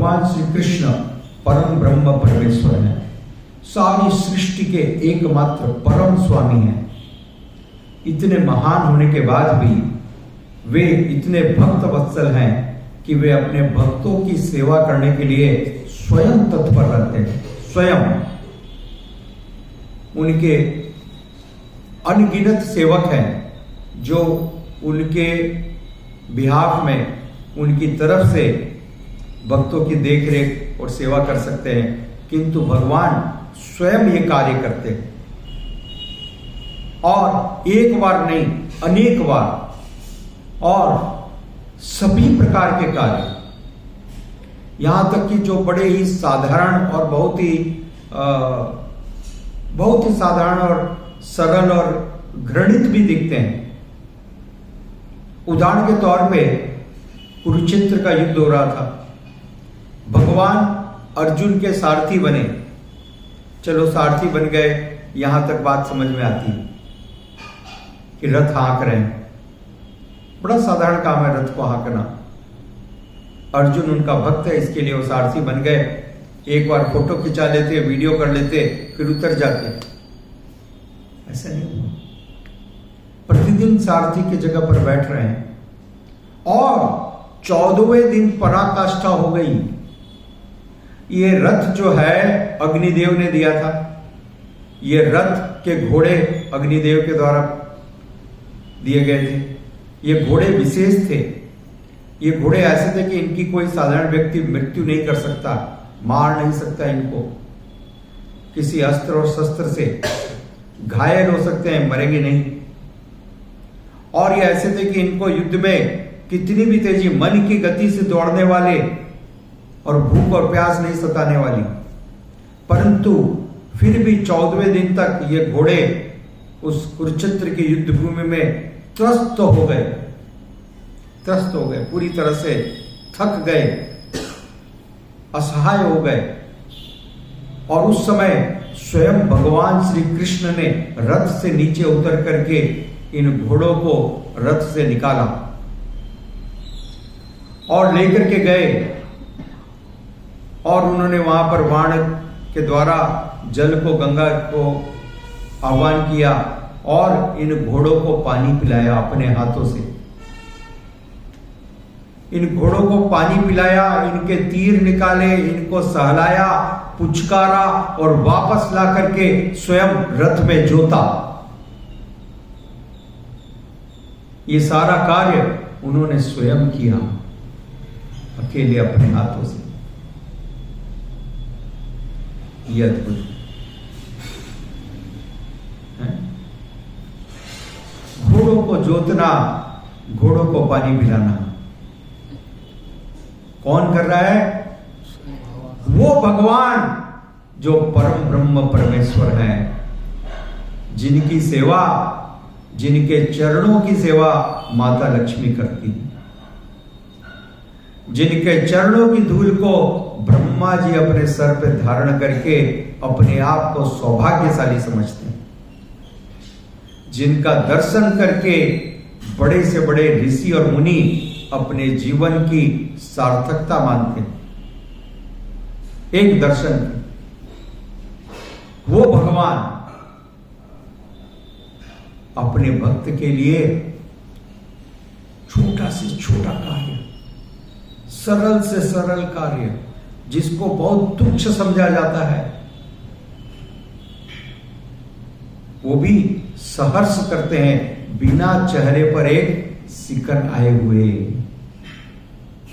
भगवान श्री कृष्ण परम ब्रह्म परमेश्वर हैं, सारी सृष्टि के एकमात्र परम स्वामी हैं। इतने महान होने के बाद भी वे इतने भक्त वत्सल हैं कि वे अपने भक्तों की सेवा करने के लिए स्वयं तत्पर रहते हैं। स्वयं उनके अनगिनत सेवक हैं जो उनके बिहाफ में, उनकी तरफ से भक्तों की देखरेख और सेवा कर सकते हैं, किंतु भगवान स्वयं ये कार्य करते हैं। और एक बार नहीं, अनेक बार, और सभी प्रकार के कार्य, यहां तक कि जो बड़े ही साधारण और बहुत ही साधारण और सरल और घृणित भी दिखते हैं। उदाहरण के तौर पे कुरुक्षेत्र का युद्ध हो रहा था, भगवान अर्जुन के सारथी बने। चलो सारथी बन गए, यहां तक बात समझ में आती है कि रथ हाँक रहे हैं, बड़ा साधारण काम है रथ को हाँकना। अर्जुन उनका भक्त है, इसके लिए वो सारथी बन गए। एक बार फोटो खिंचा लेते, वीडियो कर लेते, फिर उतर जाते। ऐसा नहीं हुआ, प्रतिदिन सारथी की जगह पर बैठ रहे हैं। और 14वें दिन पराकाष्ठा हो गई। ये रथ जो है अग्निदेव ने दिया था, ये रथ के घोड़े अग्निदेव के द्वारा दिए गए थे। ये घोड़े विशेष थे, ये घोड़े ऐसे थे कि इनकी कोई साधारण व्यक्ति मृत्यु नहीं कर सकता, मार नहीं सकता इनको, किसी अस्त्र और शस्त्र से घायल हो सकते हैं, मरेंगे नहीं। और ये ऐसे थे कि इनको युद्ध में कितनी भी तेजी, मन की गति से दौड़ने वाले और भूख और प्यास नहीं सताने वाली। परंतु फिर भी 14वें दिन तक ये घोड़े उस कुरुक्षेत्र की युद्ध भूमि में त्रस्त हो गए, पूरी तरह से थक गए, असहाय हो गए। और उस समय स्वयं भगवान श्री कृष्ण ने रथ से नीचे उतर करके इन घोड़ों को रथ से निकाला और लेकर के गए। और उन्होंने वहां पर बाण के द्वारा जल को, गंगा को आह्वान किया और इन घोड़ों को पानी पिलाया अपने हाथों से। इन घोड़ों को पानी पिलाया, इनके तीर निकाले, इनको सहलाया, पुचकारा और वापस ला करके स्वयं रथ में जोता। ये सारा कार्य उन्होंने स्वयं किया, अकेले अपने हाथों से। ये अद्भुत है। घोड़ों को जोतना, घोड़ों को पानी पिलाना कौन कर रहा है? वो भगवान जो परम ब्रह्म परमेश्वर है, जिनकी सेवा, जिनके चरणों की सेवा माता लक्ष्मी करती, जिनके चरणों की धूल को ब्रह्मा जी अपने सर पे धारण करके अपने आप को सौभाग्यशाली समझते हैं, जिनका दर्शन करके बड़े से बड़े ऋषि और मुनि अपने जीवन की सार्थकता मानते हैं। एक दर्शन, वो भगवान अपने भक्त के लिए छोटा से छोटा कार्य, सरल से सरल कार्य, जिसको बहुत तुच्छ समझा जाता है, वो भी सहर्ष करते हैं, बिना चेहरे पर एक सिकन आए हुए,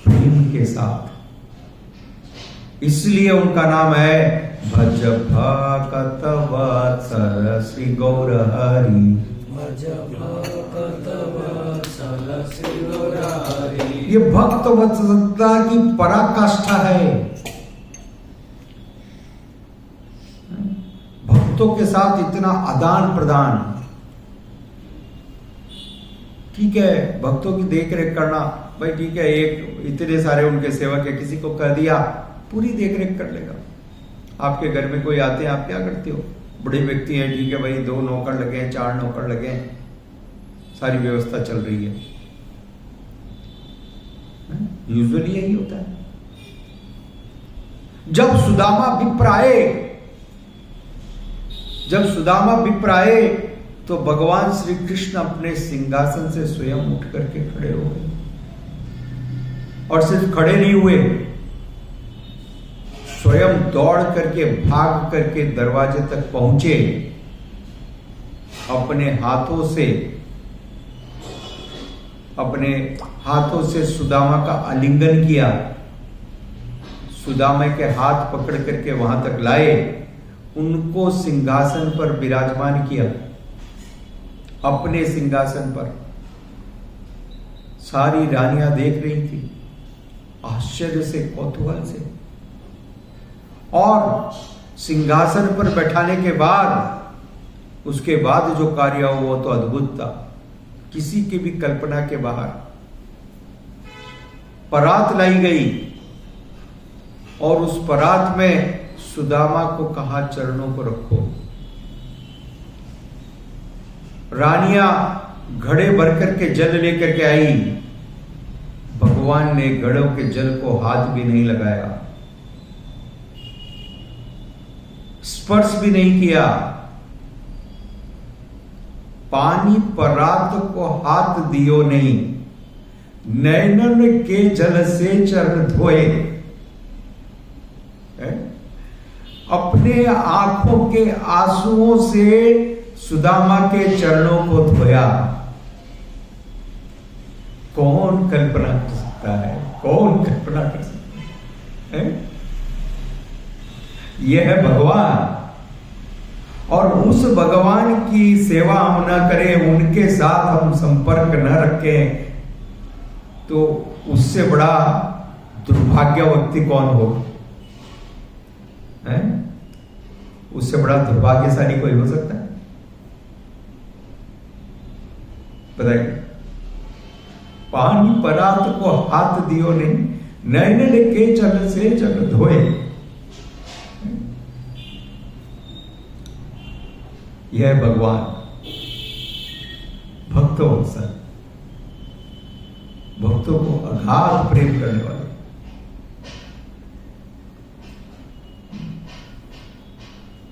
प्रेम के साथ। इसलिए उनका नाम है भज भक्त वत्सल श्री गौर हरि। भज भक्त वत्सल श्री गौर हरि। ये भक्त वत्सलता की पराकाष्ठा है। भक्तों के साथ इतना आदान प्रदान। ठीक है, भक्तों की देख रेख करना, भाई ठीक है, एक इतने सारे उनके सेवक है, किसी को कह दिया, पूरी देख रेख कर लेगा। आपके घर में कोई आते हैं, आप क्या करते हो? बड़े व्यक्ति हैं, ठीक है भाई, 2 नौकर लगे हैं, 4 नौकर लगे हैं, सारी व्यवस्था चल रही है। यूजुअली यही होता है। जब सुदामा विप्र आए तो भगवान श्री कृष्ण अपने सिंहासन से स्वयं उठ करके खड़े हो गए, और सिर्फ खड़े नहीं हुए, स्वयं दौड़ करके भाग करके दरवाजे तक पहुंचे, अपने हाथों से सुदामा का आलिंगन किया, सुदामा के हाथ पकड़ करके वहां तक लाए, उनको सिंहासन पर विराजमान किया, अपने सिंहासन पर। सारी रानियां देख रही थी आश्चर्य से, कौतूहल से, और सिंहासन पर बैठाने के बाद उसके बाद जो कार्य हुआ वो तो अद्भुत था, किसी की भी कल्पना के बाहर। परात लाई गई और उस परात में सुदामा को कहा चरणों को रखो। रानियां घड़े भर करके जल लेकर के आई, भगवान ने घड़ों के जल को हाथ भी नहीं लगाया, स्पर्श भी नहीं किया। पानी परात को हाथ दियो नहीं, नैनन के जल से चरण धोए। अपने आंखों के आंसुओं से सुदामा के चरणों को धोया। कौन कल्पना कर सकता है, कौन कल्पना कर सकता है? यह है भगवान, और उस भगवान की सेवा हम न करें, उनके साथ हम संपर्क न रखें, तो उससे बड़ा दुर्भाग्य व्यक्ति कौन होगा? उससे बड़ा दुर्भाग्यशाली कोई हो सकता है? बताइए। पानी परात को हाथ दियो नहीं, नैन के जल से जल धोए। यह भगवान भक्तों को अगाध प्रेम करने वाले।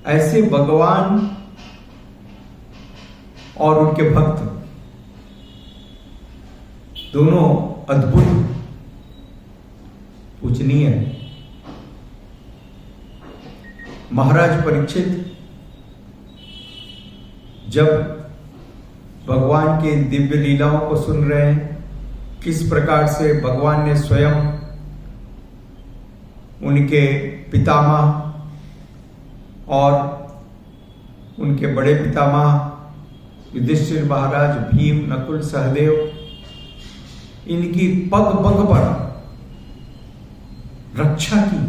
ऐसे भगवान और उनके भक्त दोनों अद्भुत, पूजनीय है। महाराज परीक्षित जब भगवान की दिव्य लीलाओं को सुन रहे हैं, किस प्रकार से भगवान ने स्वयं उनके पितामह और उनके बड़े पितामह युधिष्ठिर महाराज, भीम, नकुल, सहदेव, इनकी पग पग पर रक्षा की,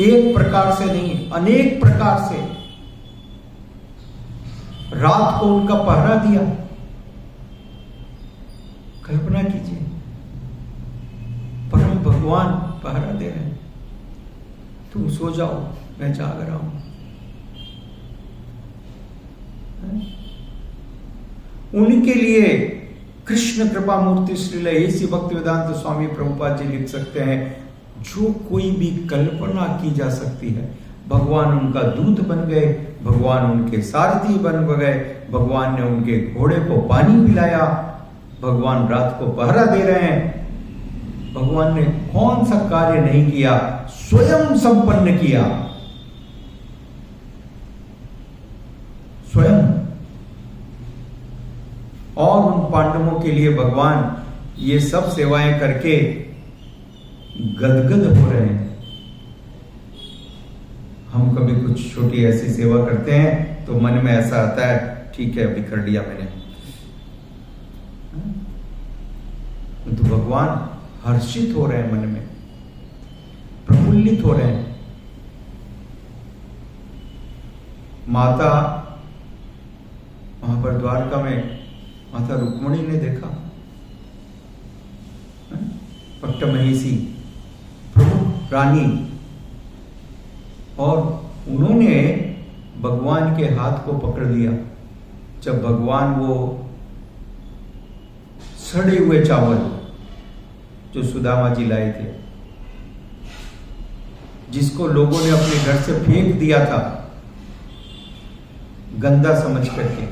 एक प्रकार से नहीं अनेक प्रकार से। रात को उनका पहरा दिया। कल्पना कीजिए, परम भगवान पहरा दे रहे हैं, तुम सो जाओ, मैं जाग रहा हूं। उनके लिए कृष्ण कृपा मूर्ति श्रील ऐसी भक्तिवेदांत स्वामी प्रभुपाद जी लिख सकते हैं, जो कोई भी कल्पना की जा सकती है। भगवान उनका दूत बन गए, भगवान उनके सारथी बन गए, भगवान ने उनके घोड़े को पानी पिलाया, भगवान रात को पहरा दे रहे हैं। भगवान ने कौन सा कार्य नहीं किया, स्वयं संपन्न किया, स्वयं। और उन पांडवों के लिए भगवान ये सब सेवाएं करके गदगद हो रहे हैं। हम कभी कुछ छोटी ऐसी सेवा करते हैं तो मन में ऐसा आता है, ठीक है अभी कर लिया मैंने, तो भगवान हर्षित हो रहे हैं, मन में प्रफुल्लित हो रहे हैं। माता वहां पर द्वारका में माता रुक्मिणी ने देखा, पट्टमहिषी प्रमुख रानी, और उन्होंने भगवान के हाथ को पकड़ लिया। जब भगवान वो सड़े हुए चावल जो सुदामा जी लाए थे, जिसको लोगों ने अपने घर से फेंक दिया था गंदा समझ करके,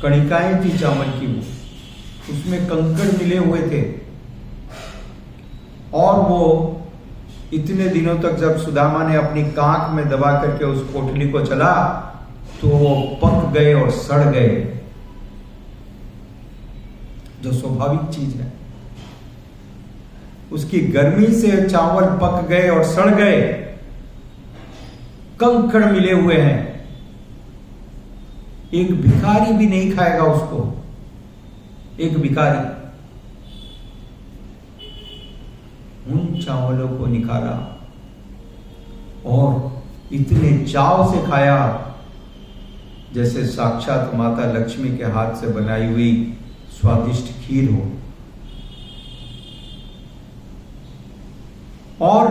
कणिकाएं थी चावल की, वो उसमें कंकड़ मिले हुए थे, और वो इतने दिनों तक जब सुदामा ने अपनी कांख में दबा करके उस पोटली को चला तो वो पक गए और सड़ गए, जो स्वाभाविक चीज है। उसकी गर्मी से चावल पक गए और सड़ गए, कंकड़ मिले हुए हैं। एक भिखारी भी नहीं खाएगा उसको, एक भिखारी। उन चावलों को निकाला और इतने चाव से खाया जैसे साक्षात माता लक्ष्मी के हाथ से बनाई हुई स्वादिष्ट खीर हो। और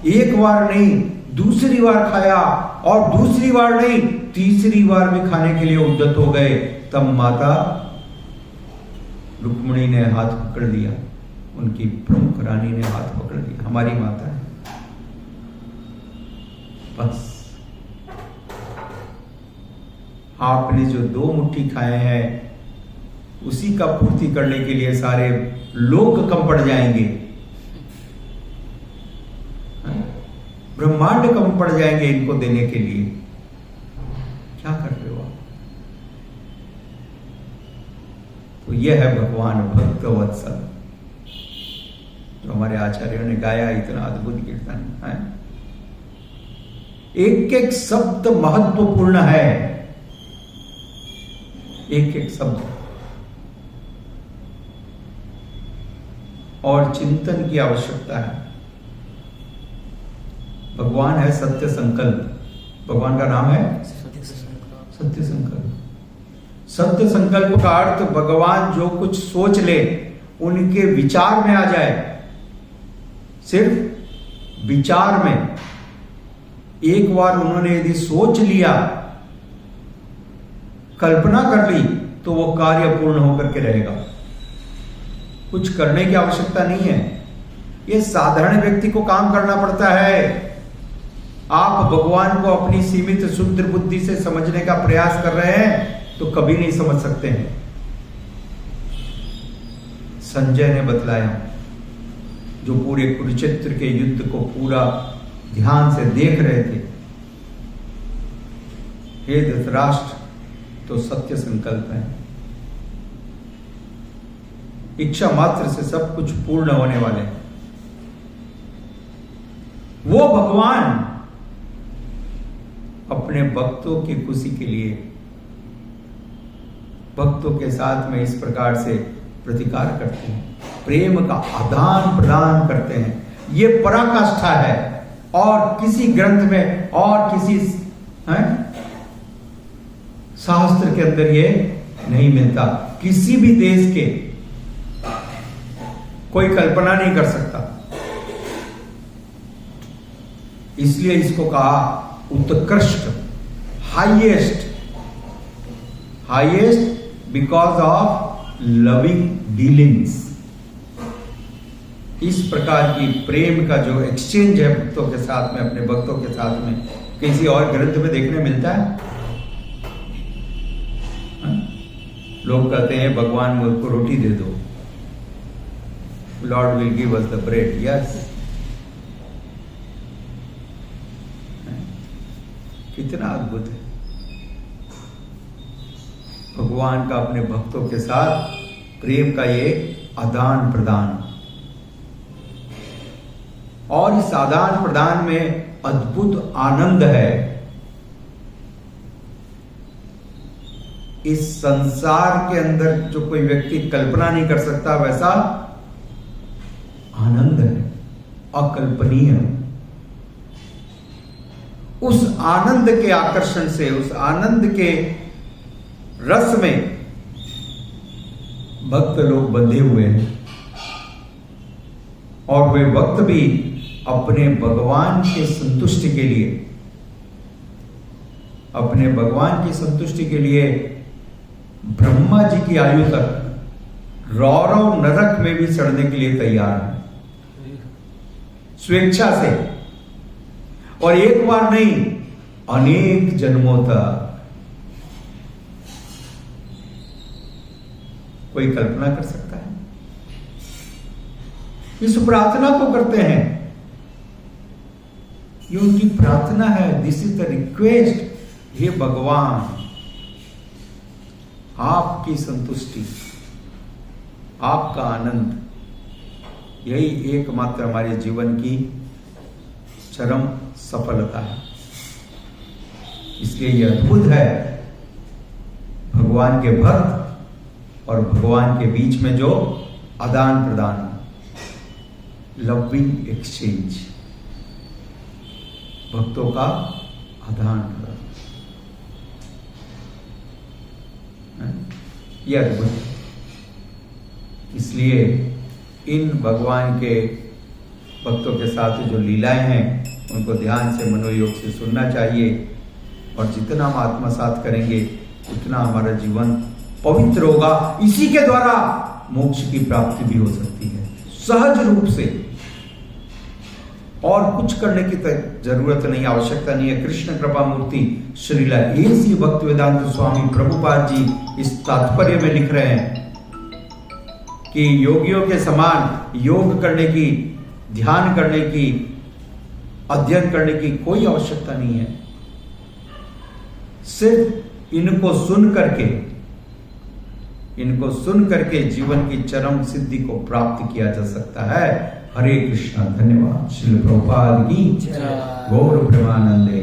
एक बार नहीं, दूसरी बार खाया, और दूसरी बार नहीं, तीसरी बार भी खाने के लिए उद्यत हो गए। तब माता रुक्मिणी ने हाथ पकड़ लिया, उनकी प्रमुख रानी ने हाथ पकड़ लिया, हमारी माता है। बस आपने जो 2 मुट्ठी खाए हैं उसी का पूर्ति करने के लिए सारे लोग कम पड़ जाएंगे, ब्रह्मांड कम पड़ जाएंगे इनको देने के लिए। क्या कर रहे हो आप? तो यह है भगवान भक्त वत्सल, जो हमारे आचार्यों ने गाया, इतना अद्भुत कीर्तन है। एक एक शब्द महत्वपूर्ण है, एक एक शब्द, और चिंतन की आवश्यकता है। भगवान है सत्य संकल्प, भगवान का नाम है सत्य संकल्प। सत्य संकल्प का अर्थ भगवान जो कुछ सोच ले उनके विचार में आ जाए, सिर्फ विचार में। एक बार उन्होंने यदि सोच लिया, कल्पना कर ली, तो वो कार्य पूर्ण होकर के रहेगा। कुछ करने की आवश्यकता नहीं है, ये साधारण व्यक्ति को काम करना पड़ता है। आप भगवान को अपनी सीमित शुद्ध बुद्धि से समझने का प्रयास कर रहे हैं तो कभी नहीं समझ सकते हैं। संजय ने बतलाया, जो पूरे कुरुक्षेत्र के युद्ध को पूरा ध्यान से देख रहे थे, हे धृतराष्ट्र, तो सत्य संकल्प है, इच्छा मात्र से सब कुछ पूर्ण होने वाले हैं। वो भगवान अपने भक्तों की खुशी के लिए भक्तों के साथ में इस प्रकार से प्रतिकार करते हैं, प्रेम का आदान प्रदान करते हैं। ये पराकाष्ठा है, और किसी ग्रंथ में और किसी शास्त्र के अंदर ये नहीं मिलता। किसी भी देश के कोई कल्पना नहीं कर सकता। इसलिए इसको कहा उत्कृष्ट, highest, highest because of loving dealings. इस प्रकार की प्रेम का जो एक्सचेंज है भक्तों के साथ में, अपने भक्तों के साथ में, किसी और ग्रंथ में देखने मिलता है? लोग कहते हैं भगवान मुझको रोटी दे दो, Lord will give us the bread. Yes, कितना अद्भुत है भगवान का अपने भक्तों के साथ प्रेम का ये आदान प्रदान। और इस आदान प्रदान में अद्भुत आनंद है। इस संसार के अंदर जो कोई व्यक्ति कल्पना नहीं कर सकता, वैसा आनंद है, अकल्पनीय। उस आनंद के आकर्षण से, उस आनंद के रस में भक्त लोग बंधे हुए हैं, और वे भक्त भी अपने भगवान के संतुष्टि के लिए, अपने भगवान की संतुष्टि के लिए ब्रह्मा जी की आयु तक रौरव नरक में भी चढ़ने के लिए तैयार है, स्वेच्छा से। और एक बार नहीं, अनेक जन्मों तक। कोई कल्पना कर सकता है? इस प्रार्थना को करते हैं, ये उनकी प्रार्थना है। This is the request. हे भगवान, आपकी संतुष्टि, आपका आनंद, यही एकमात्र हमारे जीवन की चरम सफलता है। इसलिए यह अद्भुत है, भगवान के भक्त और भगवान के बीच में जो आदान प्रदान, लविंग एक्सचेंज, भक्तों का आदान प्रदान, यह अद्भुत है। इसलिए इन भगवान के भक्तों के साथ जो लीलाएं हैं उनको ध्यान से, मनोयोग से सुनना चाहिए। और जितना हम आत्मसात करेंगे उतना हमारा जीवन पवित्र होगा। इसी के द्वारा मोक्ष की प्राप्ति भी हो सकती है, सहज रूप से। और कुछ करने की जरूरत नहीं, आवश्यकता नहीं है। कृष्ण कृपा मूर्ति श्रीला एसी भक्त वेदांत स्वामी प्रभुपाद जी इस तात्पर्य में लिख रहे हैं कि योगियों के समान योग करने की, ध्यान करने की, अध्ययन करने की कोई आवश्यकता नहीं है। सिर्फ इनको सुन करके जीवन की चरम सिद्धि को प्राप्त किया जा सकता है। हरे कृष्णा। धन्यवाद। श्रील प्रभुपाद की जय। गौर प्रेमानंदे।